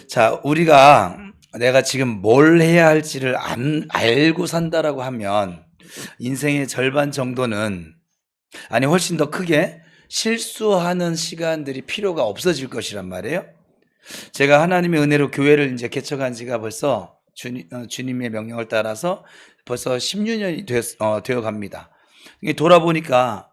자, 우리가 내가 지금 뭘 해야 할지를 알고 산다라고 하면 인생의 절반 정도는, 아니 훨씬 더 크게 실수하는 시간들이 필요가 없어질 것이란 말이에요. 제가 하나님의 은혜로 교회를 이제 개척한 지가 벌써 주님의 명령을 따라서 벌써 16년이 되어 갑니다. 돌아보니까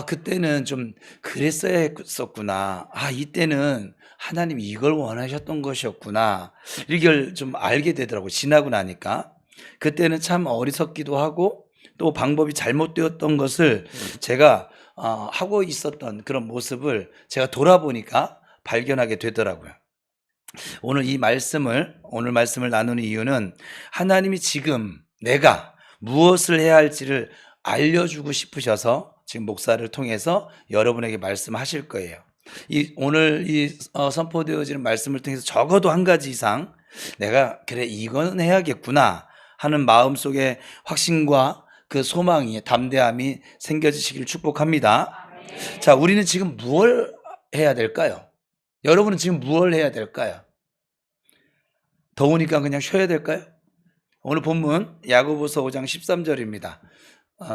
그때는 좀 그랬어야 했었구나. 이때는 하나님이 이걸 원하셨던 것이었구나. 이걸 좀 알게 되더라고요. 지나고 나니까. 그때는 참 어리석기도 하고 또 방법이 잘못되었던 것을 제가 하고 있었던 그런 모습을 제가 돌아보니까 발견하게 되더라고요. 오늘 말씀을 나누는 이유는 하나님이 지금 내가 무엇을 해야 할지를 알려주고 싶으셔서 지금 목사를 통해서 여러분에게 말씀하실 거예요. 오늘 선포되어지는 말씀을 통해서 적어도 한 가지 이상 내가 그래 이건 해야겠구나 하는 마음속에 확신과 그 소망이, 담대함이 생겨지시길 축복합니다. 자, 우리는 지금 무엇을 해야 될까요? 여러분은 지금 무엇을 해야 될까요? 더우니까 그냥 쉬어야 될까요? 오늘 본문 야고보서 5장 13절입니다.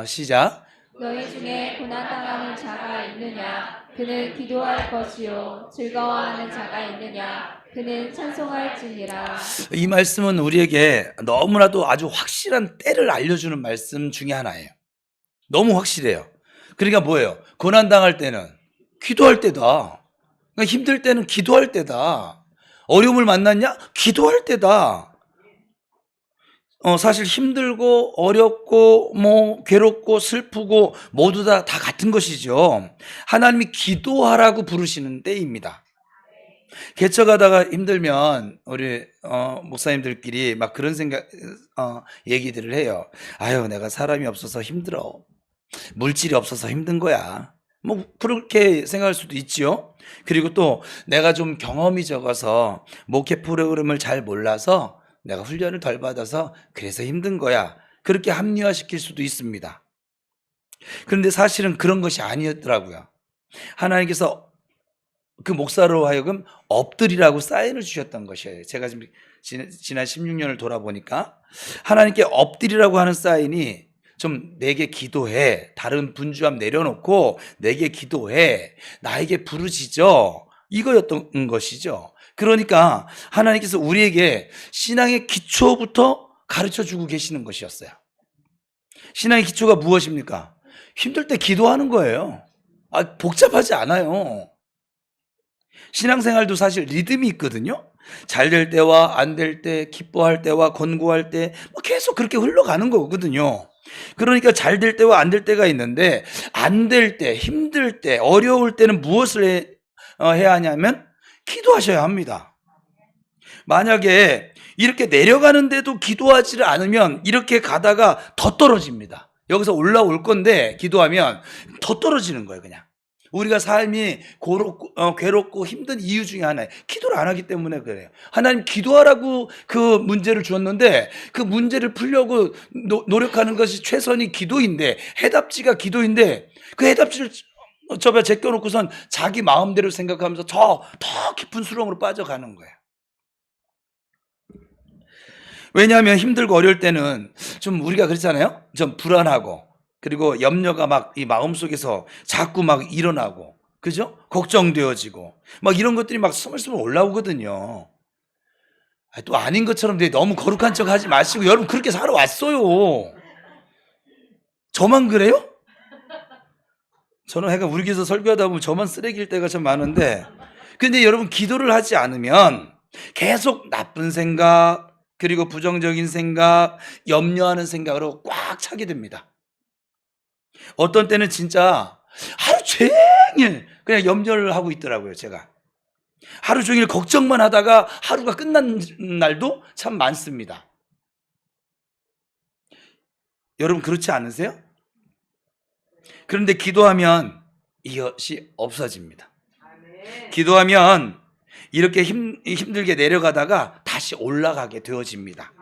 시작. 너희 중에 고난당하는 자가 있느냐? 그는 기도할 것이요 즐거워하는 자가 있느냐? 그는 찬송할지니라. 이 말씀은 우리에게 너무나도 아주 확실한 때를 알려주는 말씀 중에 하나예요. 너무 확실해요. 그러니까 뭐예요? 고난당할 때는 기도할 때다. 그러니까 힘들 때는 기도할 때다. 어려움을 만났냐? 기도할 때다. 사실 힘들고 어렵고 괴롭고 슬프고 모두 다 같은 것이죠. 하나님이 기도하라고 부르시는 때입니다. 개척하다가 힘들면 우리 목사님들끼리 막 그런 생각 얘기들을 해요. 내가 사람이 없어서 힘들어. 물질이 없어서 힘든 거야. 그렇게 생각할 수도 있지요. 그리고 또 내가 좀 경험이 적어서 목회 프로그램을 잘 몰라서 내가 훈련을 덜 받아서 그래서 힘든 거야. 그렇게 합리화시킬 수도 있습니다. 그런데 사실은 그런 것이 아니었더라고요. 하나님께서 그 목사로 하여금 엎드리라고 사인을 주셨던 것이에요. 제가 지금 지난 16년을 돌아보니까 하나님께 엎드리라고 하는 사인이 좀 내게 기도해. 다른 분주함 내려놓고 내게 기도해. 나에게 부르짖어. 이거였던 것이죠. 그러니까 하나님께서 우리에게 신앙의 기초부터 가르쳐주고 계시는 것이었어요. 신앙의 기초가 무엇입니까? 힘들 때 기도하는 거예요. 복잡하지 않아요. 신앙생활도 사실 리듬이 있거든요. 잘 될 때와 안 될 때, 기뻐할 때와 권고할 때 계속 그렇게 흘러가는 거거든요. 그러니까 잘 될 때와 안 될 때가 있는데, 안 될 때, 힘들 때, 어려울 때는 무엇을 해야 하냐면 기도하셔야 합니다. 만약에 이렇게 내려가는데도 기도하지를 않으면 이렇게 가다가 더 떨어집니다. 여기서 올라올 건데 기도하면 더 떨어지는 거예요. 그냥 우리가 삶이 괴롭고 힘든 이유 중에 하나예요. 기도를 안 하기 때문에 그래요. 하나님 기도하라고 그 문제를 주었는데 그 문제를 풀려고 노력하는 것이 최선이 기도인데, 해답지가 기도인데 그 해답지를 제껴놓고선 자기 마음대로 생각하면서 더 깊은 수렁으로 빠져가는 거예요. 왜냐하면 힘들고 어려울 때는 좀 우리가 그렇잖아요. 좀 불안하고, 그리고 염려가 막 이 마음속에서 자꾸 막 일어나고, 그죠? 걱정되어지고 막 이런 것들이 막 스물스물 올라오거든요. 또 아닌 것처럼 너무 거룩한 척 하지 마시고, 여러분 그렇게 살아왔어요. 저만 그래요? 저는 우리 교회에서 설교하다 보면 저만 쓰레기일 때가 참 많은데, 근데 여러분 기도를 하지 않으면 계속 나쁜 생각, 그리고 부정적인 생각, 염려하는 생각으로 꽉 차게 됩니다. 어떤 때는 진짜 하루 종일 그냥 염려를 하고 있더라고요. 제가 하루 종일 걱정만 하다가 하루가 끝난 날도 참 많습니다. 여러분 그렇지 않으세요? 그런데 기도하면 이것이 없어집니다. 기도하면 이렇게 힘들게 내려가다가 다시 올라가게 되어집니다.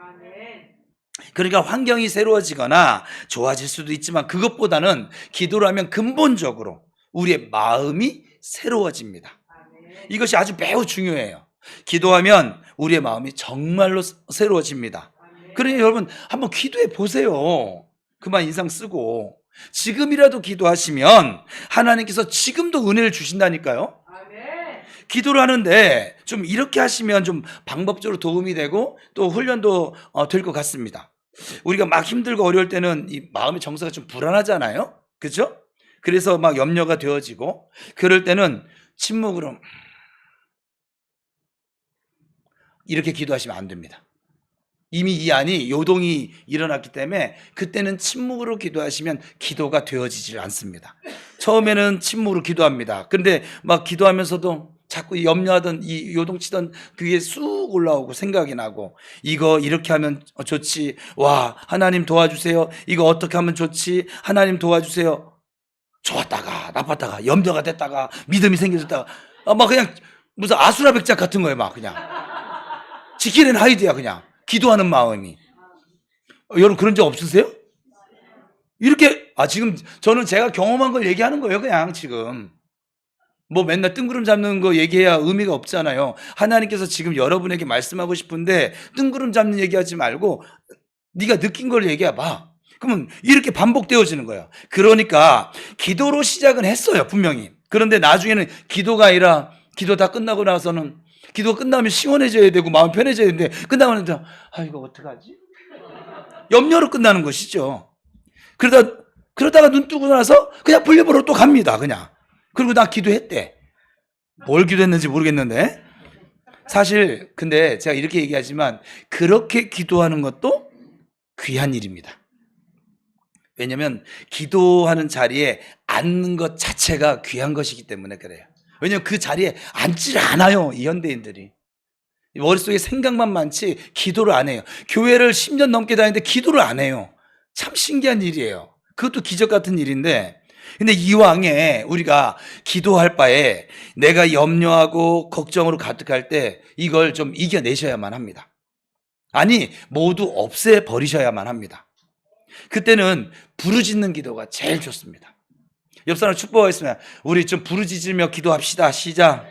그러니까 환경이 새로워지거나 좋아질 수도 있지만 그것보다는 기도를 하면 근본적으로 우리의 마음이 새로워집니다. 이것이 아주 매우 중요해요. 기도하면 우리의 마음이 정말로 새로워집니다. 그러니 여러분 한번 기도해 보세요. 그만 인상 쓰고 지금이라도 기도하시면 하나님께서 지금도 은혜를 주신다니까요. 기도를 하는데 좀 이렇게 하시면 좀 방법적으로 도움이 되고 또 훈련도 될 것 같습니다. 우리가 막 힘들고 어려울 때는 이 마음의 정서가 좀 불안하잖아요. 그렇죠? 그래서 막 염려가 되어지고 그럴 때는 침묵으로 이렇게 기도하시면 안 됩니다. 이미 이 안이 요동이 일어났기 때문에 그때는 침묵으로 기도하시면 기도가 되어지질 않습니다. 처음에는 침묵으로 기도합니다. 그런데 막 기도하면서도 자꾸 염려하던 이 요동치던 그게 쑥 올라오고 생각이 나고 이거 이렇게 하면 좋지. 와, 하나님 도와주세요. 이거 어떻게 하면 좋지. 하나님 도와주세요. 좋았다가 나빴다가 염려가 됐다가 믿음이 생겨졌다가 막 그냥 무슨 아수라백작 같은 거예요. 막 그냥 지킬앤 하이드야. 그냥 기도하는 마음이. 여러분 그런 적 없으세요? 이렇게 지금 저는 제가 경험한 걸 얘기하는 거예요. 그냥 지금 뭐 맨날 뜬구름 잡는 거 얘기해야 의미가 없잖아요. 하나님께서 지금 여러분에게 말씀하고 싶은데 뜬구름 잡는 얘기하지 말고 네가 느낀 걸 얘기해봐. 그러면 이렇게 반복되어지는 거예요. 그러니까 기도로 시작은 했어요, 분명히. 그런데 나중에는 기도가 아니라 기도 다 끝나고 나서는 기도가 끝나면 시원해져야 되고 마음 편해져야 되는데 끝나고 나서 이거 어떡하지? 염려로 끝나는 것이죠. 그러다가 눈 뜨고 나서 그냥 볼일보러 또 갑니다. 그냥. 그리고 나 기도했대. 뭘 기도했는지 모르겠는데 사실 근데 제가 이렇게 얘기하지만 그렇게 기도하는 것도 귀한 일입니다. 왜냐하면 기도하는 자리에 앉는 것 자체가 귀한 것이기 때문에 그래요. 왜냐하면 그 자리에 앉질 않아요, 이 현대인들이. 머릿속에 생각만 많지 기도를 안 해요. 교회를 10년 넘게 다니는데 기도를 안 해요. 참 신기한 일이에요. 그것도 기적 같은 일인데 근데 이왕에 우리가 기도할 바에 내가 염려하고 걱정으로 가득할 때 이걸 좀 이겨내셔야만 합니다. 아니 모두 없애버리셔야만 합니다. 그때는 부르짖는 기도가 제일 좋습니다. 옆 사람 축복하겠습니다. 우리 좀 부르짖으며 기도합시다. 시작.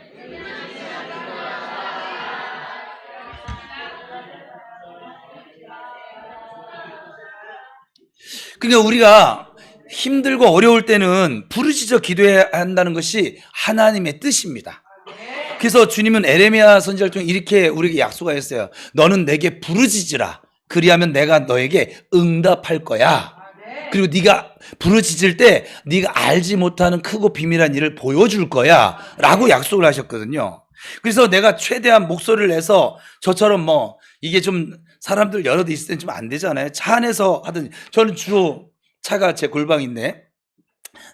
그러니까 우리가 힘들고 어려울 때는 부르짖어 기도해야 한다는 것이 하나님의 뜻입니다. 그래서 주님은 에레미야 선지자를 통해 이렇게 우리에게 약속하셨어요. 너는 내게 부르짖으라. 그리하면 내가 너에게 응답할 거야. 그리고 네가 부르짖을 때 네가 알지 못하는 크고 비밀한 일을 보여줄 거야 라고 약속을 하셨거든요. 그래서 내가 최대한 목소리를 내서 저처럼 뭐 이게 좀 사람들 여러 대 있을 땐 좀 안 되잖아요. 차 안에서 하든지 저는 주로 차가 제 골방인데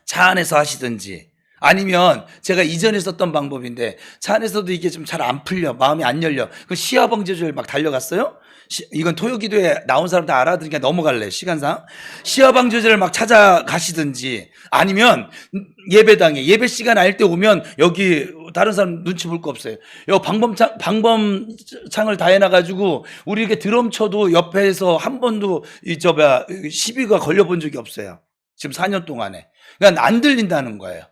차 안에서 하시든지 아니면 제가 이전에 썼던 방법인데 차 안에서도 이게 좀 잘 안 풀려 마음이 안 열려 그 시화방지조절 막 달려갔어요. 이건 토요기도에 나온 사람들 알아들으니까 넘어갈래 시간상. 시화방지조절을 막 찾아가시든지 아니면 예배당에 예배 시간 알 때 오면 여기 다른 사람 눈치 볼 거 없어요. 여기 방범창을 다 해놔가지고 우리 이렇게 드럼 쳐도 옆에서 한 번도 시비가 걸려본 적이 없어요. 지금 4년 동안에. 그러니까 안 들린다는 거예요.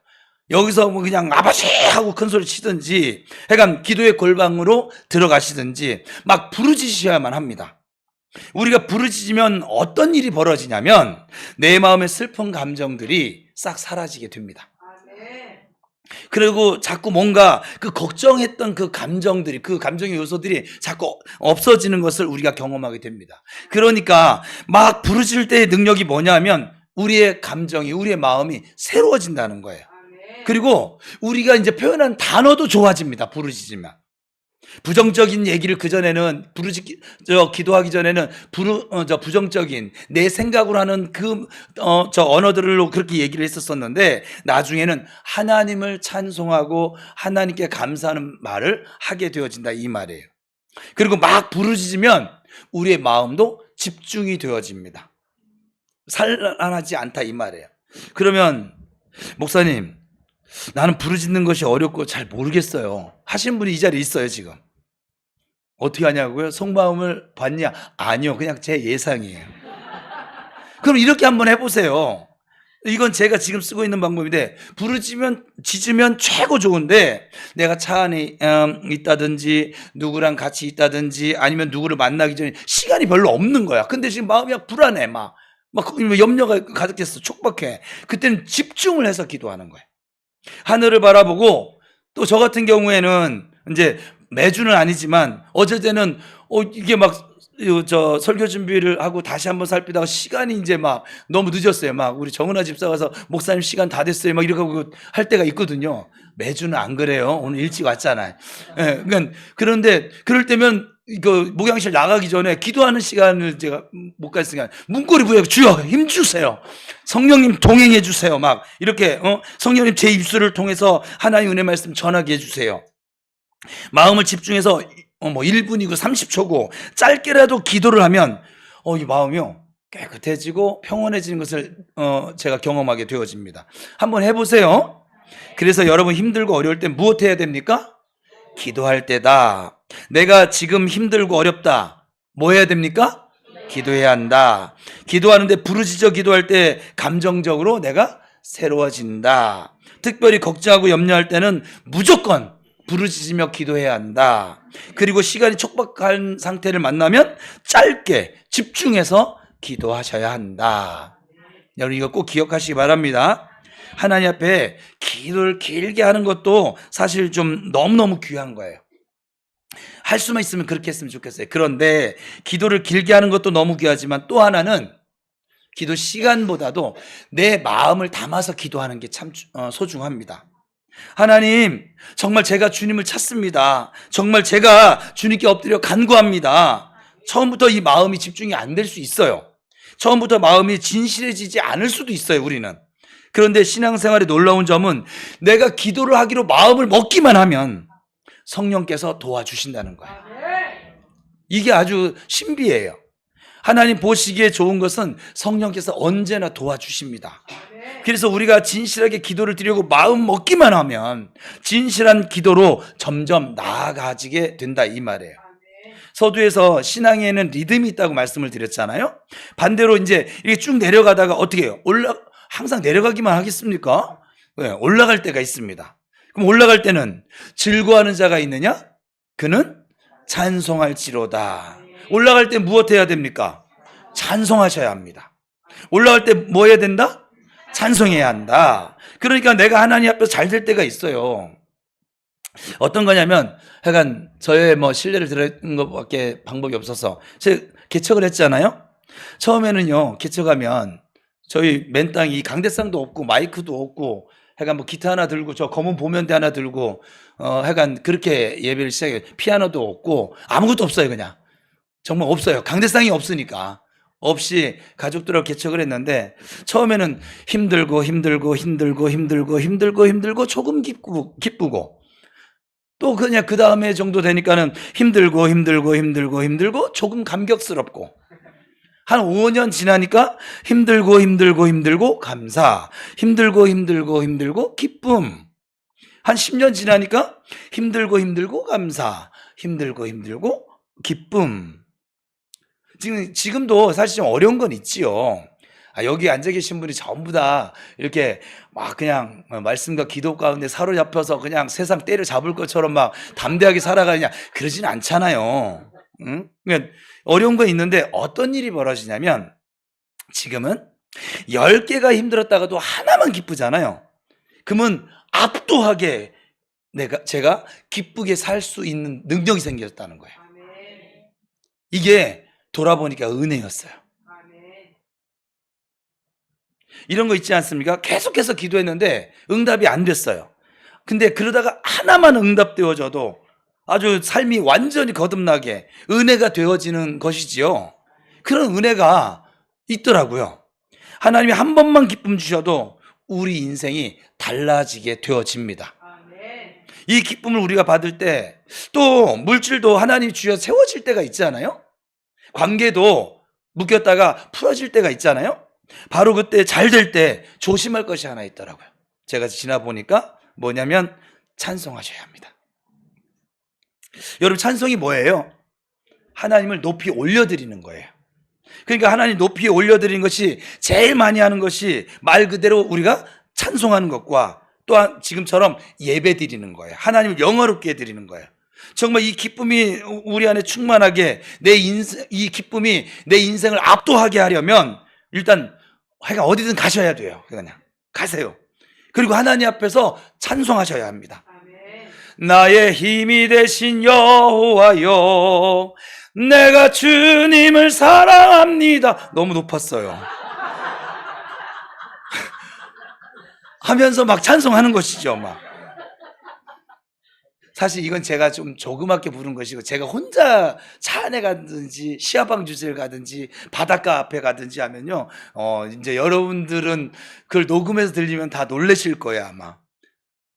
여기서 뭐 그냥 아버지 하고 큰 소리 치든지 그러니까 기도의 골방으로 들어가시든지 막 부르짖으셔야만 합니다. 우리가 부르짖으면 어떤 일이 벌어지냐면 내 마음의 슬픈 감정들이 싹 사라지게 됩니다. 그리고 자꾸 뭔가 그 걱정했던 그 감정들이 그 감정의 요소들이 자꾸 없어지는 것을 우리가 경험하게 됩니다. 그러니까 막 부르짖을 때의 능력이 뭐냐면 우리의 감정이 우리의 마음이 새로워진다는 거예요. 그리고 우리가 이제 표현한 단어도 좋아집니다. 부르짖으면. 부정적인 얘기를 그전에는 기도하기 전에는 부정적인 내 생각으로 하는 언어들로 그렇게 얘기를 했었었는데 나중에는 하나님을 찬송하고 하나님께 감사하는 말을 하게 되어진다 이 말이에요. 그리고 막 부르짖으면 우리의 마음도 집중이 되어집니다. 산란하지 않다 이 말이에요. 그러면 목사님 나는 부르짖는 것이 어렵고 잘 모르겠어요 하신 분이 이 자리에 있어요. 지금 어떻게 하냐고요? 속마음을 봤냐? 아니요, 그냥 제 예상이에요. 그럼 이렇게 한번 해보세요. 이건 제가 지금 쓰고 있는 방법인데, 짖으면 최고 좋은데, 내가 차 안에 있다든지 누구랑 같이 있다든지 아니면 누구를 만나기 전에 시간이 별로 없는 거야. 근데 지금 마음이 막 불안해. 막 염려가 가득했어. 촉박해. 그때는 집중을 해서 기도하는 거예요. 하늘을 바라보고, 또 저 같은 경우에는 이제 매주는 아니지만 어제때는 이게 막 저 설교 준비를 하고 다시 한번 살피다가 시간이 이제 막 너무 늦었어요. 막 우리 정은아 집사 가서 목사님 시간 다 됐어요. 막 이러고 할 때가 있거든요. 매주는 안 그래요. 오늘 일찍 왔잖아요. 예, 그러니까 그런데 그럴 때면 그 목양실 나가기 전에 기도하는 시간을 제가 못 갔으니까 문고리 부여 주여 힘 주세요. 성령님 동행해 주세요. 막 이렇게 성령님 제 입술을 통해서 하나님 은혜 말씀 전하게 해 주세요. 마음을 집중해서 1분이고 30초고 짧게라도 기도를 하면 이 마음이요 깨끗해지고 평온해지는 것을 제가 경험하게 되어집니다. 한번 해보세요. 그래서 여러분 힘들고 어려울 때 무엇 해야 됩니까? 기도할 때다. 내가 지금 힘들고 어렵다. 뭐 해야 됩니까? 기도해야 한다. 기도하는데 부르짖어 기도할 때 감정적으로 내가 새로워진다. 특별히 걱정하고 염려할 때는 무조건 부르짖으며 기도해야 한다. 그리고 시간이 촉박한 상태를 만나면 짧게 집중해서 기도하셔야 한다. 여러분 이거 꼭 기억하시기 바랍니다. 하나님 앞에 기도를 길게 하는 것도 사실 좀 너무너무 귀한 거예요. 할 수만 있으면 그렇게 했으면 좋겠어요. 그런데 기도를 길게 하는 것도 너무 귀하지만 또 하나는 기도 시간보다도 내 마음을 담아서 기도하는 게 참 소중합니다. 하나님, 정말 제가 주님을 찾습니다. 정말 제가 주님께 엎드려 간구합니다. 처음부터 이 마음이 집중이 안 될 수 있어요. 처음부터 마음이 진실해지지 않을 수도 있어요, 우리는. 그런데 신앙생활의 놀라운 점은 내가 기도를 하기로 마음을 먹기만 하면 성령께서 도와주신다는 거예요. 이게 아주 신비해요. 하나님 보시기에 좋은 것은 성령께서 언제나 도와주십니다. 그래서 우리가 진실하게 기도를 드리고 마음 먹기만 하면 진실한 기도로 점점 나아가지게 된다 이 말이에요. 서두에서 신앙에는 리듬이 있다고 말씀을 드렸잖아요. 반대로 이제 이렇게 쭉 내려가다가 어떻게 해요? 항상 내려가기만 하겠습니까? 네, 올라갈 때가 있습니다. 그럼 올라갈 때는 즐거워하는 자가 있느냐? 그는 찬송할지로다. 올라갈 때 무엇 해야 됩니까? 찬송하셔야 합니다. 올라갈 때 뭐 해야 된다? 찬송해야 한다. 그러니까 내가 하나님 앞에서 잘 될 때가 있어요. 어떤 거냐면 하여간 저의 신뢰를 드리는 것밖에 방법이 없어서 제가 개척을 했잖아요. 처음에는요 개척하면 저희 맨 땅이 강대상도 없고 마이크도 없고 하여간 기타 하나 들고 저 검은 보면대 하나 들고 하여간 그렇게 예배를 시작해요. 피아노도 없고 아무것도 없어요. 그냥 정말 없어요. 강대상이 없으니까. 없이 가족들하고 개척을 했는데 처음에는 힘들고 조금 기쁘고 또 그냥 그 다음에 정도 되니까는 힘들고 조금 감격스럽고 한 5년 지나니까 힘들고 감사 힘들고 기쁨 한 10년 지나니까 힘들고 감사 힘들고 기쁨 지금도 사실 좀 어려운 건 있지요. 여기 앉아 계신 분이 전부 다 이렇게 막 그냥 말씀과 기도 가운데 사로잡혀서 그냥 세상 때려잡을 것처럼 막 담대하게 살아가냐 그러진 않잖아요. 응? 그러니까 어려운 건 있는데 어떤 일이 벌어지냐면 지금은 10개가 힘들었다가도 하나만 기쁘잖아요. 그러면 압도하게 제가 기쁘게 살 수 있는 능력이 생겼다는 거예요. 이게 돌아보니까 은혜였어요. 이런 거 있지 않습니까? 계속해서 기도했는데 응답이 안 됐어요. 근데 그러다가 하나만 응답되어져도 아주 삶이 완전히 거듭나게 은혜가 되어지는 것이지요. 그런 은혜가 있더라고요. 하나님이 한 번만 기쁨 주셔도 우리 인생이 달라지게 되어집니다. 이 기쁨을 우리가 받을 때 또 물질도 하나님이 주셔서 세워질 때가 있잖아요. 관계도 묶였다가 풀어질 때가 있잖아요. 바로 그때 잘 될 때 조심할 것이 하나 있더라고요. 제가 지나보니까 뭐냐면 찬송하셔야 합니다. 여러분 찬송이 뭐예요? 하나님을 높이 올려드리는 거예요. 그러니까 하나님 높이 올려드리는 것이 제일 많이 하는 것이 말 그대로 우리가 찬송하는 것과 또한 지금처럼 예배 드리는 거예요. 하나님을 영화롭게 드리는 거예요. 정말 이 기쁨이 우리 안에 충만하게 이 기쁨이 내 인생을 압도하게 하려면 일단 하여간 어디든 가셔야 돼요. 그냥 가세요. 그리고 하나님 앞에서 찬송하셔야 합니다. 나의 힘이 되신 여호와여, 내가 주님을 사랑합니다. 너무 높았어요. 하면서 막 찬송하는 것이죠. 막 사실 이건 제가 좀 조그맣게 부른 것이고, 제가 혼자 차 안에 가든지 시아방 주제를 가든지 바닷가 앞에 가든지 하면요, 이제 여러분들은 그걸 녹음해서 들리면 다 놀라실 거예요 아마.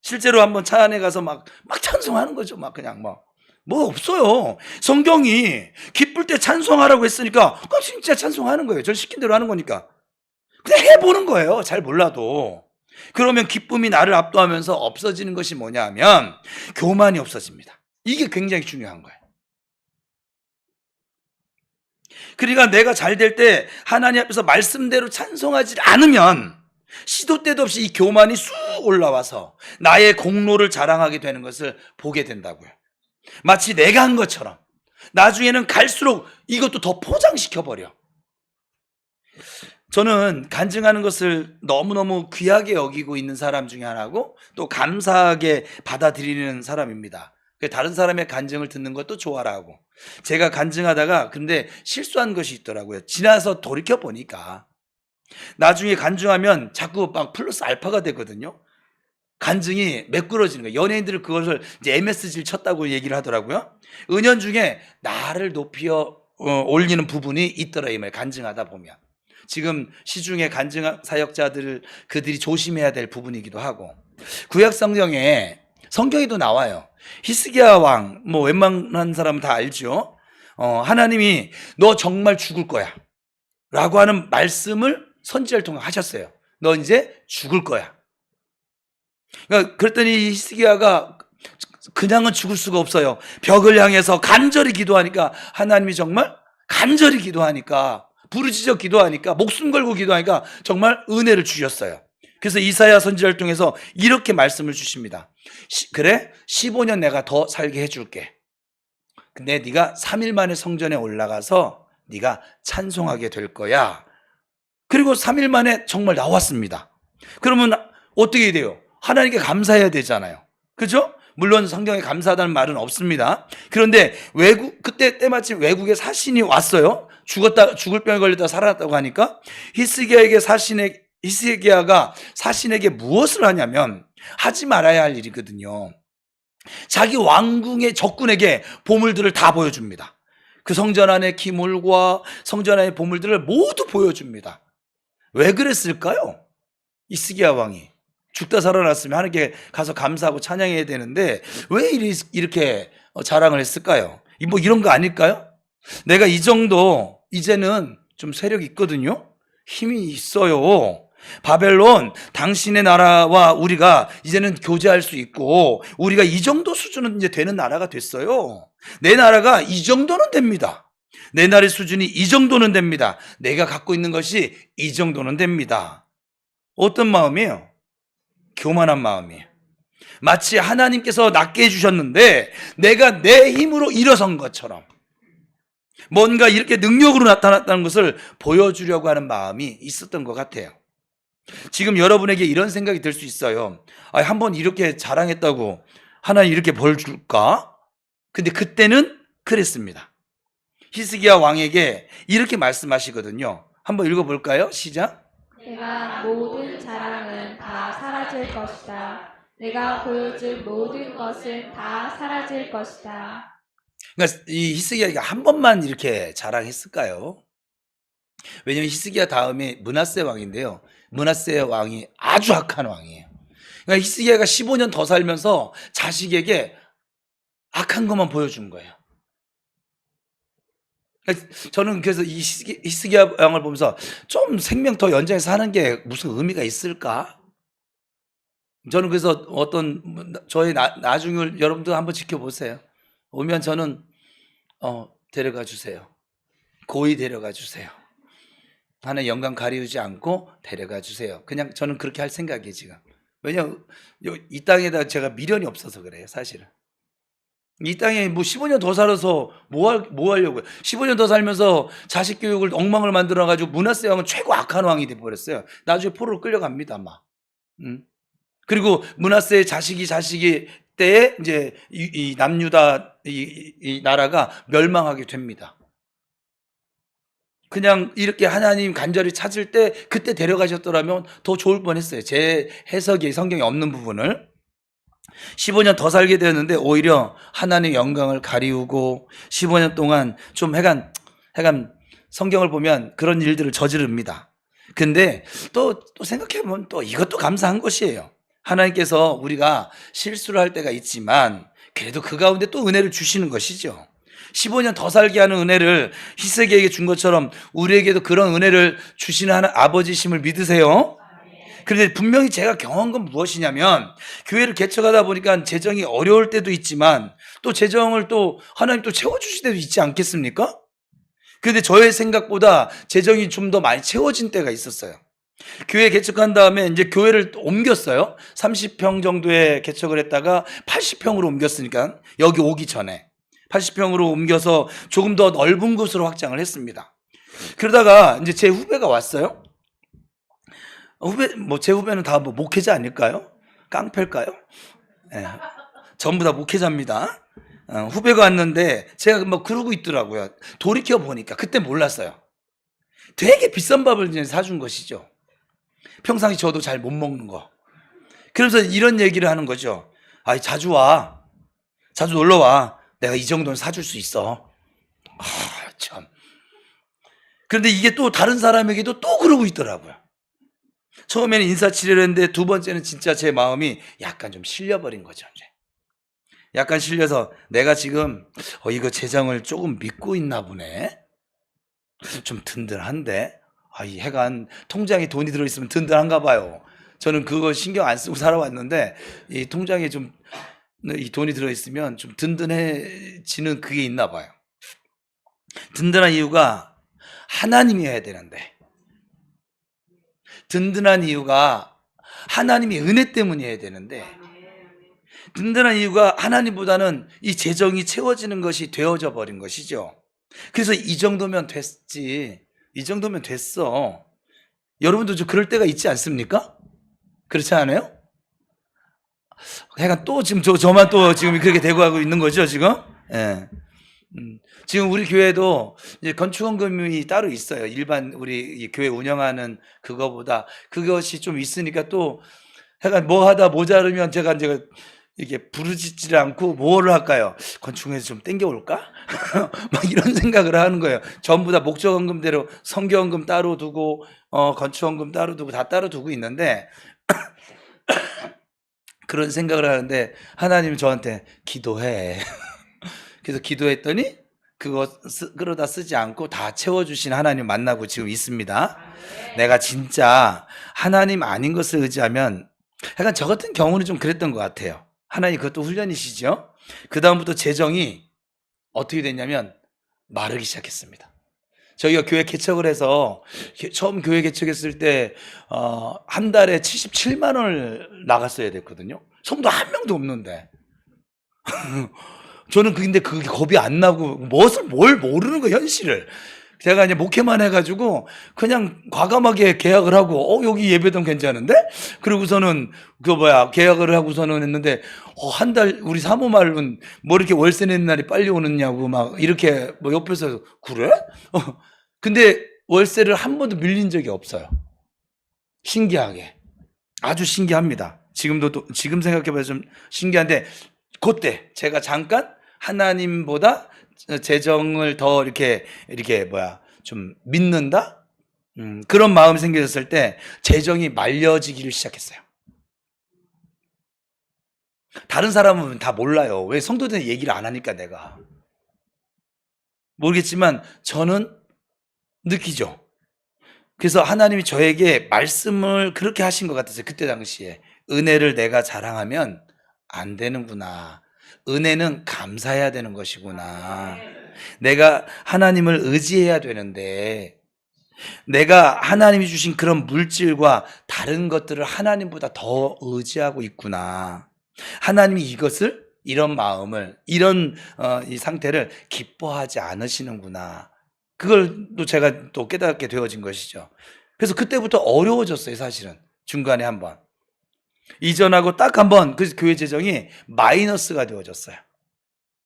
실제로 한번 차 안에 가서 막 찬송하는 거죠. 막 그냥 뭐 없어요. 성경이 기쁠 때 찬송하라고 했으니까 그럼 진짜 찬송하는 거예요. 저 시킨 대로 하는 거니까. 그냥 해보는 거예요. 잘 몰라도. 그러면 기쁨이 나를 압도하면서 없어지는 것이 뭐냐면 교만이 없어집니다. 이게 굉장히 중요한 거예요. 그러니까 내가 잘 될 때 하나님 앞에서 말씀대로 찬송하지 않으면 시도 때도 없이 이 교만이 쑥 올라와서 나의 공로를 자랑하게 되는 것을 보게 된다고요. 마치 내가 한 것처럼 나중에는 갈수록 이것도 더 포장시켜버려. 저는 간증하는 것을 너무너무 귀하게 여기고 있는 사람 중에 하나고 또 감사하게 받아들이는 사람입니다. 다른 사람의 간증을 듣는 것도 좋아라고. 제가 간증하다가 근데 실수한 것이 있더라고요. 지나서 돌이켜보니까 나중에 간증하면 자꾸 막 플러스 알파가 되거든요. 간증이 매끄러지는 거예요. 연예인들은 그것을 이제 MSG를 쳤다고 얘기를 하더라고요. 은연중에 나를 높이 올리는 부분이 있더라 이 말이에요. 간증하다 보면. 지금 시중에 간증 사역자들 그들이 조심해야 될 부분이기도 하고, 구약 성경에도 나와요. 히스기야 왕, 뭐 웬만한 사람은 다 알죠. 하나님이 너 정말 죽을 거야 라고 하는 말씀을 선지자를 통해 하셨어요. 너 이제 죽을 거야. 그러니까 그랬더니 히스기야가 그냥은 죽을 수가 없어요. 벽을 향해서 간절히 기도하니까 하나님이 정말 간절히 기도하니까 부르짖어 기도하니까 목숨 걸고 기도하니까 정말 은혜를 주셨어요. 그래서 이사야 선지자를 통해서 이렇게 말씀을 주십니다. 그래 15년 내가 더 살게 해줄게. 근데 네가 3일 만에 성전에 올라가서 네가 찬송하게 될 거야. 그리고 3일 만에 정말 나왔습니다. 그러면 어떻게 돼요? 하나님께 감사해야 되잖아요. 그죠? 물론 성경에 감사하다는 말은 없습니다. 그런데 그때 때마침 외국에 사신이 왔어요. 죽을 병에 걸렸다 살아났다고 하니까 히스기야가 사신에게 무엇을 하냐면 하지 말아야 할 일이거든요. 자기 왕궁의 적군에게 보물들을 다 보여줍니다. 그 성전 안의 기물과 성전 안의 보물들을 모두 보여줍니다. 왜 그랬을까요? 히스기야 왕이 죽다 살아났으면 하나님께 가서 감사하고 찬양해야 되는데 왜 이렇게 자랑을 했을까요? 뭐 이런 거 아닐까요? 내가 이 정도 이제는 좀 세력이 있거든요. 힘이 있어요. 바벨론 당신의 나라와 우리가 이제는 교제할 수 있고 우리가 이 정도 수준은 이제 되는 나라가 됐어요. 내 나라가 이 정도는 됩니다. 내 나라의 수준이 이 정도는 됩니다. 내가 갖고 있는 것이 이 정도는 됩니다. 어떤 마음이에요? 교만한 마음이에요. 마치 하나님께서 낫게 해주셨는데 내가 내 힘으로 일어선 것처럼 뭔가 이렇게 능력으로 나타났다는 것을 보여주려고 하는 마음이 있었던 것 같아요. 지금 여러분에게 이런 생각이 들 수 있어요. 한번 이렇게 자랑했다고 하나님 이렇게 벌 줄까? 근데 그때는 그랬습니다. 히스기야 왕에게 이렇게 말씀하시거든요. 한번 읽어볼까요? 시작. 내가 모든 자랑은 다 사라질 것이다. 내가 보여줄 모든 것은 다 사라질 것이다. 그러니까 이 히스기야가 한 번만 이렇게 자랑했을까요? 왜냐하면 히스기야 다음에 므낫세 왕인데요. 므낫세 왕이 아주 악한 왕이에요. 그러니까 히스기야가 15년 더 살면서 자식에게 악한 것만 보여준 거예요. 그러니까 저는 그래서 이 히스기야 왕을 보면서 좀 생명 더 연장해서 하는 게 무슨 의미가 있을까? 저는 그래서 저의 나중을 여러분들 한번 지켜보세요. 오면 저는 데려가 주세요. 고이 데려가 주세요. 하나님 영광 가리우지 않고 데려가 주세요. 그냥 저는 그렇게 할 생각이에요 지금. 왜냐하면 이 땅에다 제가 미련이 없어서 그래요 사실은. 이 땅에 뭐 15년 더 살아서 뭐 하려고요. 15년 더 살면서 자식 교육을 엉망을 만들어가지고 문하세 왕은 최고 악한 왕이 돼버렸어요. 나중에 포로로 끌려갑니다 막. 그리고 문하세의 자식이 때에 이제 이 남유다 이 나라가 멸망하게 됩니다. 그냥 이렇게 하나님 간절히 찾을 때 그때 데려가셨더라면 더 좋을 뻔했어요. 제 해석이 성경에 없는 부분을 15년 더 살게 되었는데 오히려 하나님의 영광을 가리우고 15년 동안 좀 해간 성경을 보면 그런 일들을 저지릅니다. 근데 또 생각해보면 또 이것도 감사한 것이에요. 하나님께서 우리가 실수를 할 때가 있지만 그래도 그 가운데 또 은혜를 주시는 것이죠. 15년 더 살게 하는 은혜를 히스기야에게 준 것처럼 우리에게도 그런 은혜를 주시는 하나님 아버지심을 믿으세요. 그런데 분명히 제가 경험한 건 무엇이냐면 교회를 개척하다 보니까 재정이 어려울 때도 있지만 또 재정을 또 하나님 또 채워주실 때도 있지 않겠습니까? 그런데 저의 생각보다 재정이 좀 더 많이 채워진 때가 있었어요. 교회 개척한 다음에 이제 교회를 옮겼어요. 30평 정도의 개척을 했다가 80평으로 옮겼으니까 여기 오기 전에 80평으로 옮겨서 조금 더 넓은 곳으로 확장을 했습니다. 그러다가 이제 제 후배가 왔어요. 제 후배는 다 뭐 목회자 아닐까요? 깡패일까요? 네. 전부 다 목회자입니다. 후배가 왔는데 제가 뭐 그러고 있더라고요. 돌이켜 보니까 그때 몰랐어요. 되게 비싼 밥을 이제 사준 것이죠. 평상시 저도 잘 못 먹는 거. 그래서 이런 얘기를 하는 거죠. 아, 자주 와. 자주 놀러 와. 내가 이 정도는 사줄 수 있어. 아, 참. 그런데 이게 또 다른 사람에게도 또 그러고 있더라고요. 처음에는 인사치레를 했는데 두 번째는 진짜 제 마음이 약간 좀 실려버린 거죠. 이제. 약간 실려서 내가 지금 이거 재정을 조금 믿고 있나 보네. 좀 든든한데. 이 해간 통장에 돈이 들어있으면 든든한가 봐요. 저는 그거 신경 안 쓰고 살아왔는데 이 통장에 좀 이 돈이 들어있으면 좀 든든해지는 그게 있나 봐요. 든든한 이유가 하나님이어야 되는데 든든한 이유가 하나님의 은혜 때문이어야 되는데 든든한 이유가 하나님보다는 이 재정이 채워지는 것이 되어져 버린 것이죠. 그래서 이 정도면 됐지. 이 정도면 됐어. 여러분도 좀 그럴 때가 있지 않습니까? 그렇지 않아요? 약간 또 지금 저만 또 지금 그렇게 되고 하고 있는 거죠, 지금? 예. 지금 우리 교회도 이제 건축원금이 따로 있어요. 일반 우리 교회 운영하는 그거보다 그것이 좀 있으니까 또 약간 뭐 하다 모자르면 제가 이게 부르짖지를 않고 뭐를 할까요? 건축원에서 좀 땡겨올까? 막 이런 생각을 하는 거예요. 전부 다 목적원금대로 성경원금 따로 두고 건축원금 따로 두고 다 따로 두고 있는데 그런 생각을 하는데 하나님이 저한테 기도해. 그래서 기도했더니 그거 끌어다 쓰지 않고 다 채워주신 하나님 만나고 지금 있습니다. 내가 진짜 하나님 아닌 것을 의지하면 약간 저 같은 경우는 좀 그랬던 것 같아요. 하나님 그것도 훈련이시죠. 그 다음부터 재정이 어떻게 됐냐면 마르기 시작했습니다. 저희가 교회 개척을 해서 처음 교회 개척했을 때 한 달에 77만 원을 나갔어야 됐거든요. 성도 한 명도 없는데 저는 근데 그게 겁이 안 나고 뭘 모르는 거 현실을 제가 이제 목회만 해가지고 그냥 과감하게 계약을 하고 여기 예배당 괜찮은데 그러고서는 계약을 하고서는 했는데 한 달 우리 사모 말은 뭐 이렇게 월세 내는 날이 빨리 오느냐고 막 이렇게 뭐 옆에서 그래? 근데 월세를 한 번도 밀린 적이 없어요. 신기하게 아주 신기합니다. 지금 생각해봐도 좀 신기한데 그때 제가 잠깐 하나님보다 재정을 더 이렇게 좀 믿는다? 그런 마음이 생겨졌을 때 재정이 말려지기를 시작했어요. 다른 사람은 다 몰라요. 왜 성도들 얘기를 안 하니까 내가. 모르겠지만 저는 느끼죠. 그래서 하나님이 저에게 말씀을 그렇게 하신 것 같았어요. 그때 당시에. 은혜를 내가 자랑하면 안 되는구나. 은혜는 감사해야 되는 것이구나. 내가 하나님을 의지해야 되는데 내가 하나님이 주신 그런 물질과 다른 것들을 하나님보다 더 의지하고 있구나. 하나님이 이것을, 이런 마음을, 이런 이 상태를 기뻐하지 않으시는구나. 그걸 또 제가 또 깨닫게 되어진 것이죠. 그래서 그때부터 어려워졌어요, 사실은. 중간에 한번. 이전하고 딱 한번 그 교회 재정이 마이너스가 되어졌어요.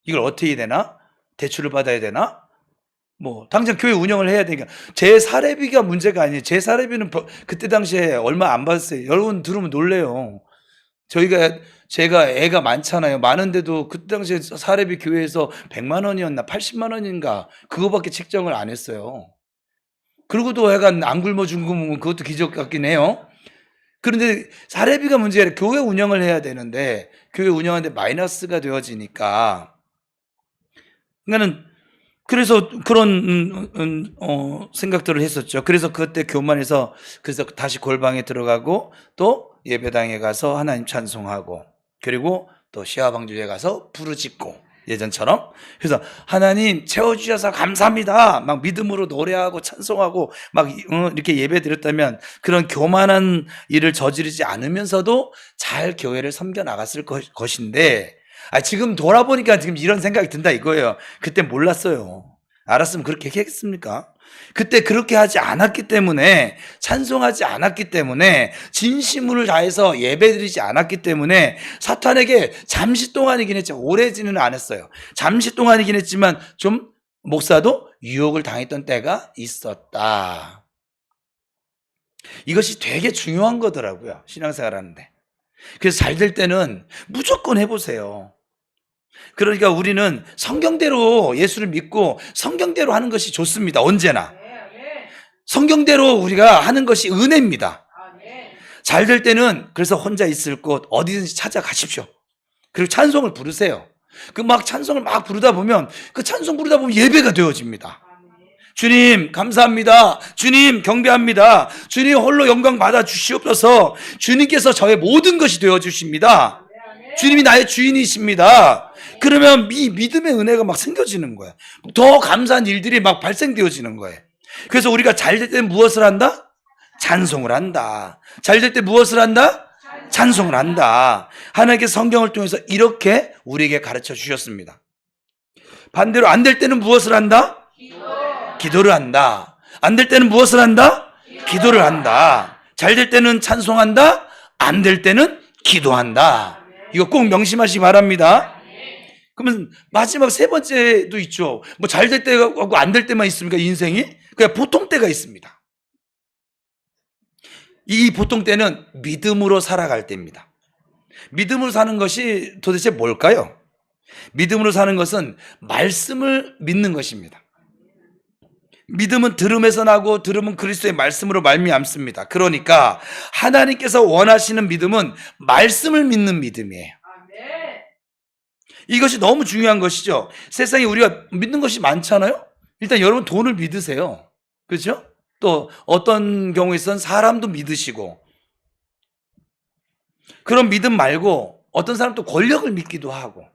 이걸 어떻게 해야 되나? 대출을 받아야 되나? 뭐 당장 교회 운영을 해야 되니까. 제 사례비가 문제가 아니에요. 제 사례비는 그때 당시에 얼마 안 받았어요. 여러분 들으면 놀래요. 제가 애가 많잖아요. 많은데도 그때 당시에 사례비 교회에서 100만 원이었나 80만 원인가 그거밖에 책정을 안 했어요. 그러고도 애가 안 굶어 준 거면 그것도 기적 같긴 해요. 그런데 사례비가 문제가 아니라 교회 운영을 해야 되는데 교회 운영하는데 마이너스가 되어지니까, 그러니까는 그래서 그런 생각들을 했었죠. 그래서 그때 교만에서 그래서 다시 골방에 들어가고 또 예배당에 가서 하나님 찬송하고 그리고 또 시화방주에 가서 부르짖고 예전처럼. 그래서 하나님 채워주셔서 감사합니다 막 믿음으로 노래하고 찬송하고 막 이렇게 예배 드렸다면 그런 교만한 일을 저지르지 않으면서도 잘 교회를 섬겨 나갔을 것인데, 지금 돌아보니까 지금 이런 생각이 든다 이거예요. 그때 몰랐어요. 알았으면 그렇게 했겠습니까? 그때 그렇게 하지 않았기 때문에, 찬송하지 않았기 때문에, 진심을 다해서 예배드리지 않았기 때문에 사탄에게 잠시 동안이긴 했지만 오래지는 않았어요. 잠시 동안이긴 했지만 좀 목사도 유혹을 당했던 때가 있었다. 이것이 되게 중요한 거더라고요, 신앙생활 하는데. 그래서 잘 될 때는 무조건 해보세요. 그러니까 우리는 성경대로 예수를 믿고 성경대로 하는 것이 좋습니다. 언제나 성경대로 우리가 하는 것이 은혜입니다. 잘 될 때는 그래서 혼자 있을 곳 어디든지 찾아가십시오. 그리고 찬송을 부르세요. 그 막 찬송을 막 부르다 보면 그 찬송 부르다 보면 예배가 되어집니다. 주님 감사합니다. 주님 경배합니다. 주님 홀로 영광 받아 주시옵소서. 주님께서 저의 모든 것이 되어 주십니다. 주님이 나의 주인이십니다. 그러면 이 믿음의 은혜가 막 생겨지는 거예요. 더 감사한 일들이 막 발생되어지는 거예요. 그래서 우리가 잘 될 때 무엇을 한다? 찬송을 한다. 잘 될 때 무엇을 한다? 찬송을 한다. 하나님께 성경을 통해서 이렇게 우리에게 가르쳐 주셨습니다. 반대로 안 될 때는 무엇을 한다? 기도를 한다. 안 될 때는 무엇을 한다? 기도를 한다. 잘 될 때는 찬송한다. 안 될 때는 기도한다. 이거 꼭 명심하시기 바랍니다. 그러면 마지막 세 번째도 있죠. 뭐 잘 될 때하고 안 될 때만 있습니까? 인생이? 그냥 보통 때가 있습니다. 이 보통 때는 믿음으로 살아갈 때입니다. 믿음으로 사는 것이 도대체 뭘까요? 믿음으로 사는 것은 말씀을 믿는 것입니다. 믿음은 들음에서 나고 들음은 그리스도의 말씀으로 말미암습니다. 그러니까 하나님께서 원하시는 믿음은 말씀을 믿는 믿음이에요. 이것이 너무 중요한 것이죠. 세상에 우리가 믿는 것이 많잖아요. 일단 여러분 돈을 믿으세요. 그렇죠? 또 어떤 경우에선 사람도 믿으시고, 그런 믿음 말고 어떤 사람 또 권력을 믿기도 하고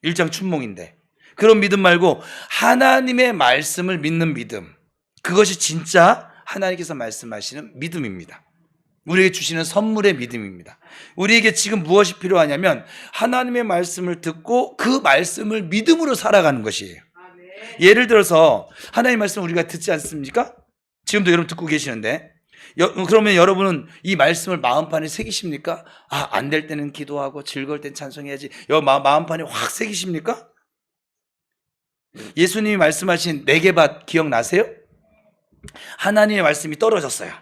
일장춘몽인데, 그런 믿음 말고 하나님의 말씀을 믿는 믿음, 그것이 진짜 하나님께서 말씀하시는 믿음입니다. 우리에게 주시는 선물의 믿음입니다. 우리에게 지금 무엇이 필요하냐면 하나님의 말씀을 듣고 그 말씀을 믿음으로 살아가는 것이에요. 예를 들어서 하나님의 말씀을 우리가 듣지 않습니까? 지금도 여러분 듣고 계시는데, 그러면 여러분은 이 말씀을 마음판에 새기십니까? 안 될 때는 기도하고 즐거울 땐 찬송해야지. 마음판에 확 새기십니까? 예수님이 말씀하신 네개밭 기억나세요? 하나님의 말씀이 떨어졌어요.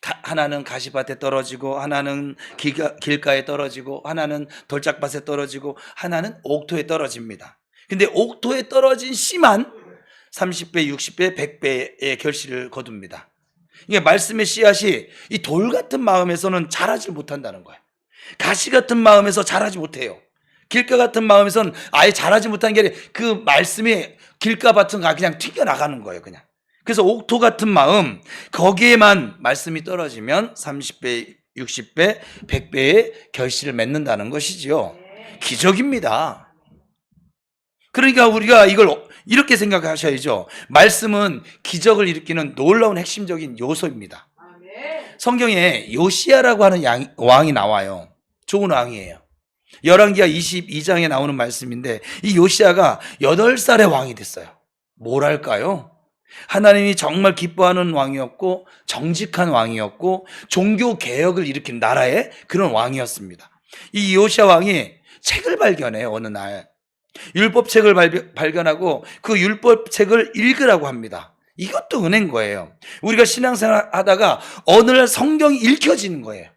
하나는 가시밭에 떨어지고, 하나는 길가에 떨어지고, 하나는 돌짝밭에 떨어지고, 하나는 옥토에 떨어집니다. 근데 옥토에 떨어진 씨만 30배, 60배, 100배의 결실을 거둡니다. 이게 말씀의 씨앗이 이 돌 같은 마음에서는 자라지 못한다는 거예요. 가시 같은 마음에서 자라지 못해요. 길가 같은 마음에서는 아예 자라지 못하는 게 아니라 그 말씀이 길가밭은 그냥 튀겨나가는 거예요, 그냥. 그래서 옥토 같은 마음, 거기에만 말씀이 떨어지면 30배, 60배, 100배의 결실을 맺는다는 것이지요. 기적입니다. 그러니까 우리가 이걸 이렇게 생각하셔야죠. 말씀은 기적을 일으키는 놀라운 핵심적인 요소입니다. 성경에 요시야라고 하는 왕이 나와요. 좋은 왕이에요. 열왕기하 22장에 나오는 말씀인데 이 요시야가 8살의 왕이 됐어요. 뭐랄까요? 하나님이 정말 기뻐하는 왕이었고 정직한 왕이었고 종교 개혁을 일으킨 나라의 그런 왕이었습니다. 이 요시야 왕이 책을 발견해요. 어느 날 율법책을 발견하고 그 율법책을 읽으라고 합니다. 이것도 은혜인 거예요. 우리가 신앙생활 하다가 어느 날 성경이 읽혀지는 거예요.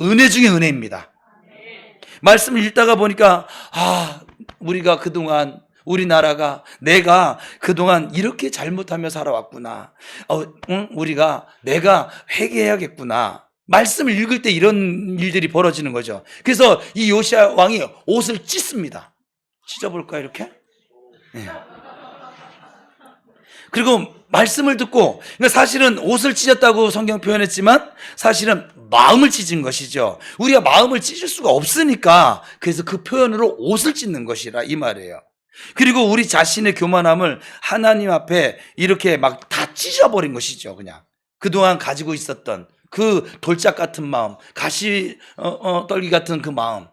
은혜 중에 은혜입니다. 말씀을 읽다가 보니까 우리가 그동안 우리나라가 내가 그동안 이렇게 잘못하며 살아왔구나. 내가 회개해야겠구나. 말씀을 읽을 때 이런 일들이 벌어지는 거죠. 그래서 이 요시야 왕이 옷을 찢습니다. 찢어볼까 이렇게? 네. 그리고 말씀을 듣고, 그러니까 사실은 옷을 찢었다고 성경 표현했지만 사실은 마음을 찢은 것이죠. 우리가 마음을 찢을 수가 없으니까 그래서 그 표현으로 옷을 찢는 것이라 이 말이에요. 그리고 우리 자신의 교만함을 하나님 앞에 이렇게 막 다 찢어버린 것이죠. 그냥 그동안 가지고 있었던 그 돌짝 같은 마음, 가시 떨기 같은 그 마음,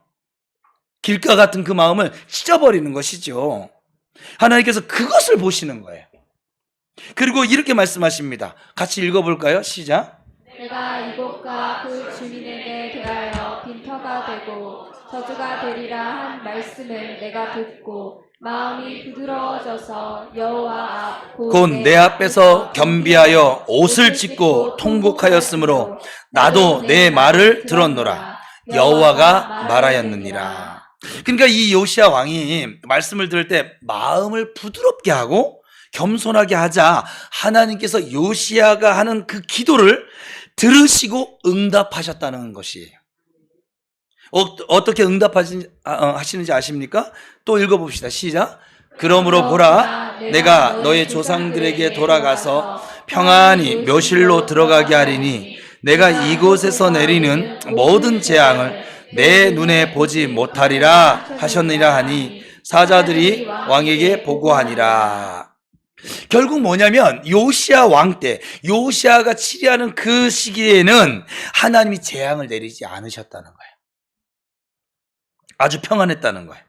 길가 같은 그 마음을 찢어버리는 것이죠. 하나님께서 그것을 보시는 거예요. 그리고 이렇게 말씀하십니다. 같이 읽어볼까요? 시작. 내가 이곳과 그 주민에게 대하여 빈터가 되고 저주가 되리라 한 말씀을 내가 듣고 마음이 부드러워져서 여호와 앞 곧 내 앞에서 겸비하여 옷을 찢고 통곡하였으므로 나도 내 말을 들었노라. 여호와가 말하였느니라. 그러니까 이 요시야 왕이 말씀을 들을 때 마음을 부드럽게 하고 겸손하게 하자 하나님께서 요시야가 하는 그 기도를 들으시고 응답하셨다는 것이에요. 어떻게 응답하시는지 아십니까? 또 읽어봅시다. 시작. 그러므로 보라, 내가 너의 조상들에게 돌아가서 평안히 묘실로 들어가게 하리니 내가 이곳에서 내리는 모든 재앙을 내 눈에 보지 못하리라 하셨느니라 하니 사자들이 왕에게 보고하니라. 결국 뭐냐면 요시야 왕 때 요시야가 치리하는 그 시기에는 하나님이 재앙을 내리지 않으셨다는 거예요. 아주 평안했다는 거예요.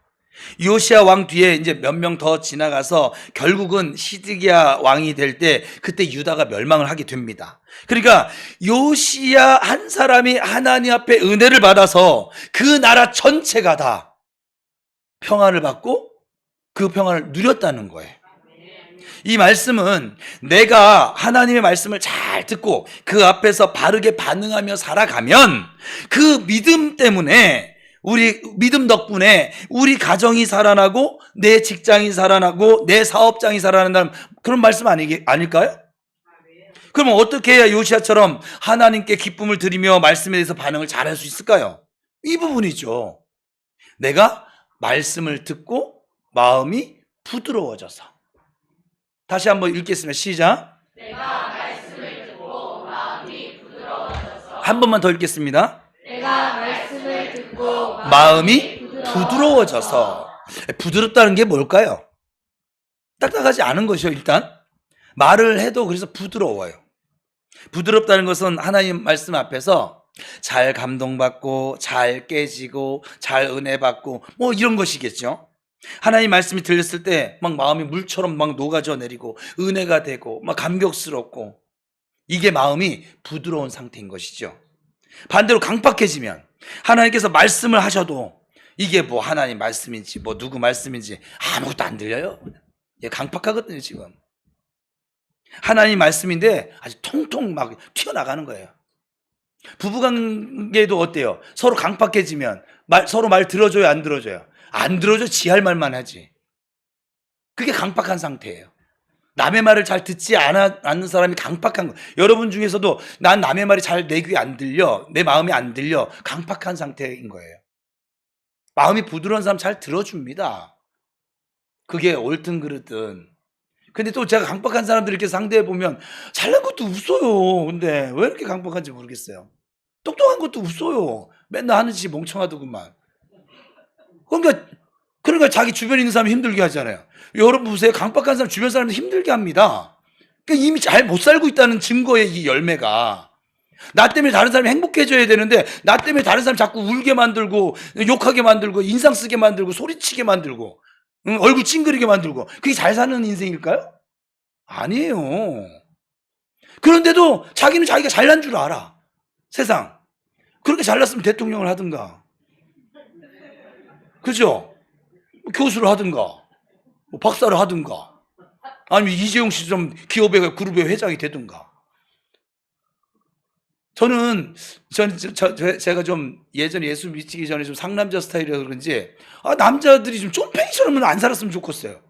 요시야 왕 뒤에 이제 몇 명 더 지나가서 결국은 시드기야 왕이 될 때 그때 유다가 멸망을 하게 됩니다. 그러니까 요시야 한 사람이 하나님 앞에 은혜를 받아서 그 나라 전체가 다 평안을 받고 그 평안을 누렸다는 거예요. 이 말씀은 내가 하나님의 말씀을 잘 듣고 그 앞에서 바르게 반응하며 살아가면 그 믿음 때문에 우리 믿음 덕분에 우리 가정이 살아나고 내 직장이 살아나고 내 사업장이 살아난다는 그런 말씀 아닐까요? 그러면 어떻게 해야 요시야처럼 하나님께 기쁨을 드리며 말씀에 대해서 반응을 잘할 수 있을까요? 이 부분이죠. 내가 말씀을 듣고 마음이 부드러워져서. 다시 한번 읽겠습니다. 시작. 내가 말씀을 듣고 마음이 부드러워져서. 한 번만 더 읽겠습니다. 내가 말씀을 듣고 마음이 부드러워져서. 부드럽다는 게 뭘까요? 딱딱하지 않은 것이요. 일단 말을 해도 그래서 부드러워요. 부드럽다는 것은 하나님 말씀 앞에서 잘 감동받고 잘 깨지고 잘 은혜받고 뭐 이런 것이겠죠. 하나님 말씀이 들렸을 때 막 마음이 물처럼 막 녹아져 내리고 은혜가 되고 막 감격스럽고 이게 마음이 부드러운 상태인 것이죠. 반대로 강팍해지면 하나님께서 말씀을 하셔도 이게 뭐 하나님 말씀인지 뭐 누구 말씀인지 아무것도 안 들려요. 얘 강팍하거든요. 지금 하나님 말씀인데 아주 통통 막 튀어나가는 거예요. 부부관계도 어때요? 서로 강팍해지면 서로 말 들어줘요, 안 들어줘요? 안 들어줘. 지할 말만 하지. 그게 강팍한 상태예요. 남의 말을 잘 듣지 않는 사람이 강팍한 거예요. 여러분 중에서도 난 남의 말이 잘 내 귀에 안 들려, 내 마음에 안 들려, 강팍한 상태인 거예요. 마음이 부드러운 사람 잘 들어줍니다. 그게 옳든 그르든. 근데 또 제가 강팍한 사람들 이렇게 상대해 보면 잘난 것도 웃어요. 근데 왜 이렇게 강팍한지 모르겠어요. 똑똑한 것도 웃어요. 맨날 하는 짓이 멍청하더구만. 그러니까 그러니까 자기 주변에 있는 사람 힘들게 하잖아요. 여러분 보세요. 강박한 사람 주변 사람들 힘들게 합니다. 그러니까 이미 잘 못 살고 있다는 증거의 이 열매가. 나 때문에 다른 사람이 행복해져야 되는데 나 때문에 다른 사람 자꾸 울게 만들고 욕하게 만들고 인상 쓰게 만들고 소리치게 만들고 얼굴 찡그리게 만들고 그게 잘 사는 인생일까요? 아니에요. 그런데도 자기는 자기가 잘난 줄 알아. 세상. 그렇게 잘났으면 대통령을 하든가. 그죠? 교수를 하든가. 뭐 박사를 하든가. 아니면 이재용 씨좀 기업의 그룹의 회장이 되든가. 제가 좀 예전에 예수 믿기 전에 좀 상남자 스타일이라서 그런지 남자들이 좀 쫌팽이처럼 안 살았으면 좋겠어요.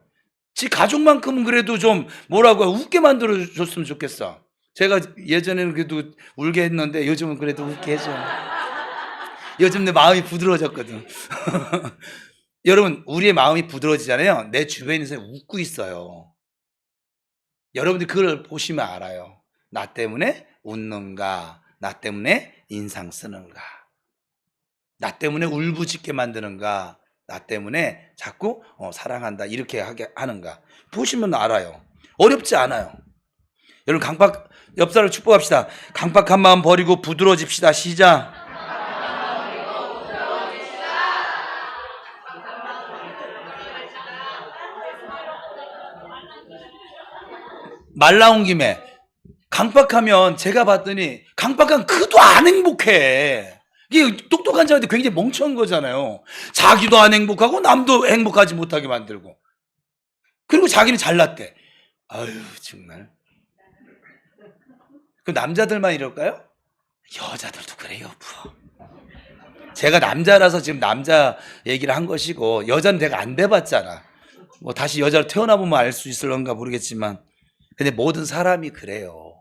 지 가족만큼은 그래도 좀 뭐라고 웃게 만들어줬으면 좋겠어. 제가 예전에는 그래도 울게 했는데 요즘은 그래도 웃게 해줘. 요즘 내 마음이 부드러워졌거든. 여러분, 우리의 마음이 부드러워지잖아요. 내 주변에 있는 사람이 웃고 있어요. 여러분들 그걸 보시면 알아요. 나 때문에 웃는가? 나 때문에 인상 쓰는가? 나 때문에 울부짖게 만드는가? 나 때문에 자꾸 사랑한다 이렇게 하게 하는가? 보시면 알아요. 어렵지 않아요. 여러분 옆 사람을 축복합시다. 강박한 마음 버리고 부드러워집시다. 시작. 말 나온 김에 강박하면 제가 봤더니 강박한 그도 안 행복해. 이게 똑똑한 자한테 굉장히 멍청한 거잖아요. 자기도 안 행복하고 남도 행복하지 못하게 만들고 그리고 자기는 잘났대. 아유 정말. 그 남자들만 이럴까요? 여자들도 그래요. 제가 남자라서 지금 남자 얘기를 한 것이고 여자는 내가 안 돼봤잖아. 뭐 다시 여자로 태어나보면 알 수 있을런가 모르겠지만 근데 모든 사람이 그래요.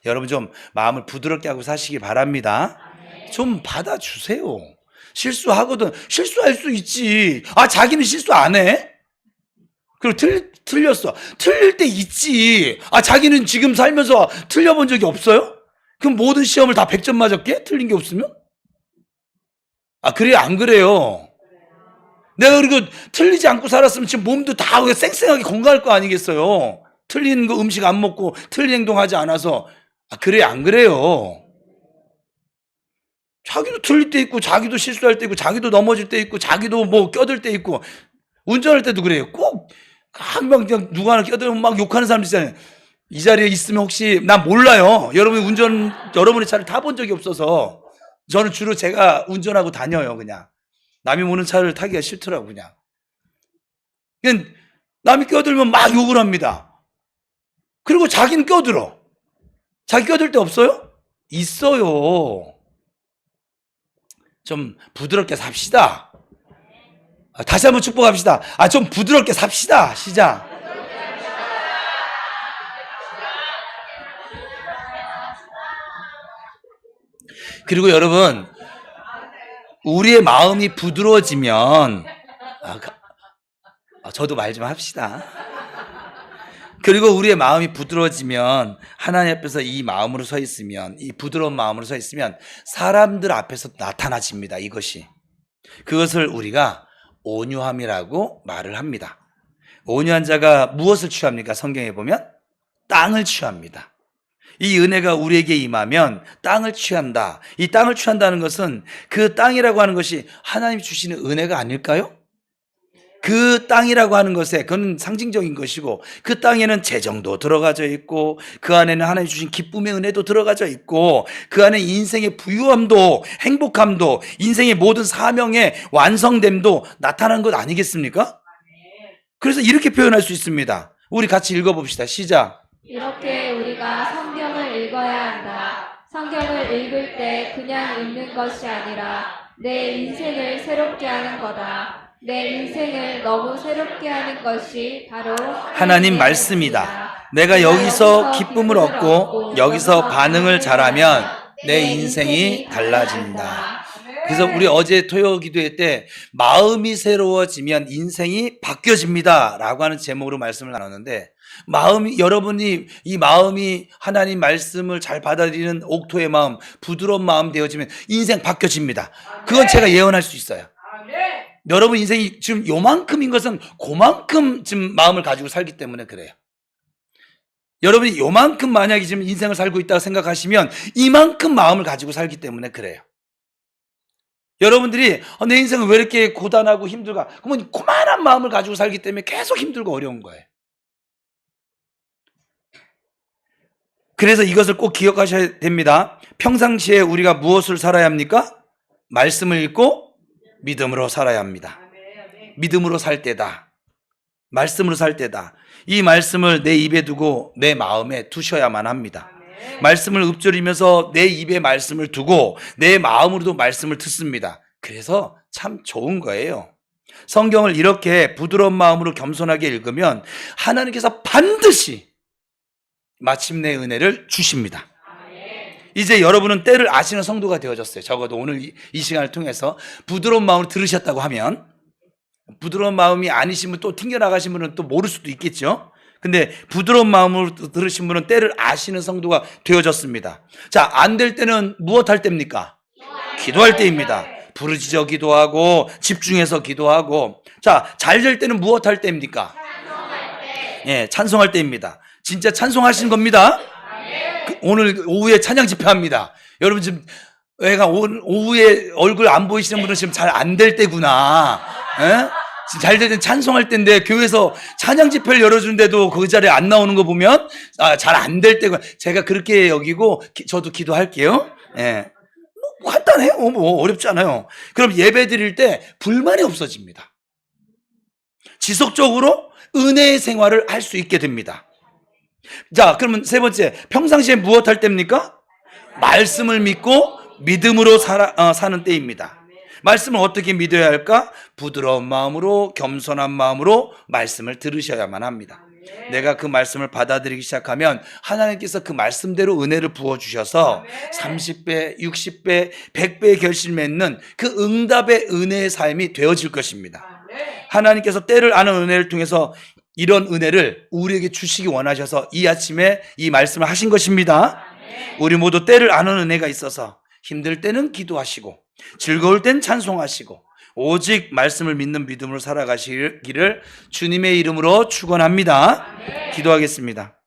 여러분 좀 마음을 부드럽게 하고 사시기 바랍니다. 좀 받아주세요. 실수하거든. 실수할 수 있지. 자기는 실수 안 해? 그리고 틀렸어. 틀릴 때 있지. 자기는 지금 살면서 틀려본 적이 없어요? 그럼 모든 시험을 다 100점 맞았게? 틀린 게 없으면? 그래요? 안 그래요? 내가 그리고 틀리지 않고 살았으면 지금 몸도 다 쌩쌩하게 건강할 거 아니겠어요? 틀린 거 음식 안 먹고 틀린 행동하지 않아서. 그래요? 안 그래요? 자기도 틀릴 때 있고 자기도 실수할 때 있고 자기도 넘어질 때 있고 자기도 뭐 껴들 때 있고 운전할 때도 그래요. 꼭 그냥 누가 하나 껴들면 막 욕하는 사람 있잖아요. 이 자리에 있으면 혹시 난 몰라요. 여러분의 차를 타본 적이 없어서 저는 주로 제가 운전하고 다녀요. 그냥 남이 모는 차를 타기가 싫더라고. 그냥 남이 껴들면 막 욕을 합니다. 그리고 자기는 껴들어. 자기 껴들 때 없어요? 있어요. 좀 부드럽게 삽시다. 다시 한번 축복합시다. 좀 부드럽게 삽시다. 시작. 그리고 여러분, 우리의 마음이 부드러워지면 저도 말 좀 합시다. 그리고 우리의 마음이 부드러워지면 하나님 앞에서 이 마음으로 서 있으면 이 부드러운 마음으로 서 있으면 사람들 앞에서 나타나집니다. 이것이. 그것을 우리가 온유함이라고 말을 합니다. 온유한 자가 무엇을 취합니까? 성경에 보면 땅을 취합니다. 이 은혜가 우리에게 임하면 땅을 취한다. 이 땅을 취한다는 것은 그 땅이라고 하는 것이 하나님 주시는 은혜가 아닐까요? 그 땅이라고 하는 것에 그건 상징적인 것이고 그 땅에는 재정도 들어가져 있고 그 안에는 하나님 주신 기쁨의 은혜도 들어가져 있고 그 안에 인생의 부유함도 행복함도 인생의 모든 사명의 완성됨도 나타나는 것 아니겠습니까? 그래서 이렇게 표현할 수 있습니다. 우리 같이 읽어봅시다. 시작. 이렇게 우리가 성경을 읽어야 한다. 성경을 읽을 때 그냥 읽는 것이 아니라 내 인생을 새롭게 하는 거다. 내 인생을 너무 새롭게 하는 것이 바로 하나님 말씀이다. 내가 여기서 기쁨을 얻고 여기서 반응을 잘하면 내 인생이 달라진다. 그래서 우리 어제 토요 기도회 때 마음이 새로워지면 인생이 바뀌어집니다 라고 하는 제목으로 말씀을 나눴는데 여러분이 이 마음이 하나님 말씀을 잘 받아들이는 옥토의 마음, 부드러운 마음 되어지면 인생 바뀌어집니다. 그건 제가 예언할 수 있어요. 여러분 인생이 지금 요만큼인 것은 그만큼 지금 마음을 가지고 살기 때문에 그래요. 여러분이 요만큼 만약에 지금 인생을 살고 있다고 생각하시면 이만큼 마음을 가지고 살기 때문에 그래요. 여러분들이 내 인생은 왜 이렇게 고단하고 힘들까? 그러면 그만한 마음을 가지고 살기 때문에 계속 힘들고 어려운 거예요. 그래서 이것을 꼭 기억하셔야 됩니다. 평상시에 우리가 무엇을 살아야 합니까? 말씀을 읽고 믿음으로 살아야 합니다. 믿음으로 살 때다. 말씀으로 살 때다. 이 말씀을 내 입에 두고 내 마음에 두셔야만 합니다. 말씀을 읊조리면서 내 입에 말씀을 두고 내 마음으로도 말씀을 듣습니다. 그래서 참 좋은 거예요. 성경을 이렇게 부드러운 마음으로 겸손하게 읽으면 하나님께서 반드시 마침내 은혜를 주십니다. 이제 여러분은 때를 아시는 성도가 되어졌어요. 적어도 오늘 이 시간을 통해서 부드러운 마음으로 들으셨다고 하면, 부드러운 마음이 아니시면 또 튕겨나가신 분은 또 모를 수도 있겠죠. 근데 부드러운 마음으로 들으신 분은 때를 아시는 성도가 되어졌습니다. 자, 안 될 때는 무엇 할 때입니까? 기도할 때입니다. 부르짖어 기도하고 집중해서 기도하고. 자, 잘 될 때는 무엇 할 때입니까? 찬송할 때. 예, 찬송할 때입니다. 진짜 찬송하신 겁니다. 오늘 오후에 찬양 집회합니다. 여러분 지금 애가 오후에 얼굴 안 보이시는 분은 지금 잘 안 될 때구나. 잘 될 때 찬송할 때인데 교회에서 찬양 집회를 열어주는데도 그 자리에 안 나오는 거 보면 잘 안 될 때구나. 제가 그렇게 여기고 저도 기도할게요. 예. 뭐 간단해요. 뭐 어렵지 않아요. 그럼 예배 드릴 때 불만이 없어집니다. 지속적으로 은혜의 생활을 할 수 있게 됩니다. 자, 그러면 세 번째, 평상시에 무엇 할 때입니까? 말씀을 믿고 믿음으로 사는 때입니다. 말씀을 어떻게 믿어야 할까? 부드러운 마음으로, 겸손한 마음으로 말씀을 들으셔야만 합니다. 내가 그 말씀을 받아들이기 시작하면 하나님께서 그 말씀대로 은혜를 부어주셔서 30배, 60배, 100배의 결실 맺는 그 응답의 은혜의 삶이 되어질 것입니다. 하나님께서 때를 아는 은혜를 통해서 이런 은혜를 우리에게 주시기 원하셔서 이 아침에 이 말씀을 하신 것입니다. 우리 모두 때를 아는 은혜가 있어서 힘들 때는 기도하시고 즐거울 땐 찬송하시고 오직 말씀을 믿는 믿음으로 살아가시기를 주님의 이름으로 축원합니다. 기도하겠습니다.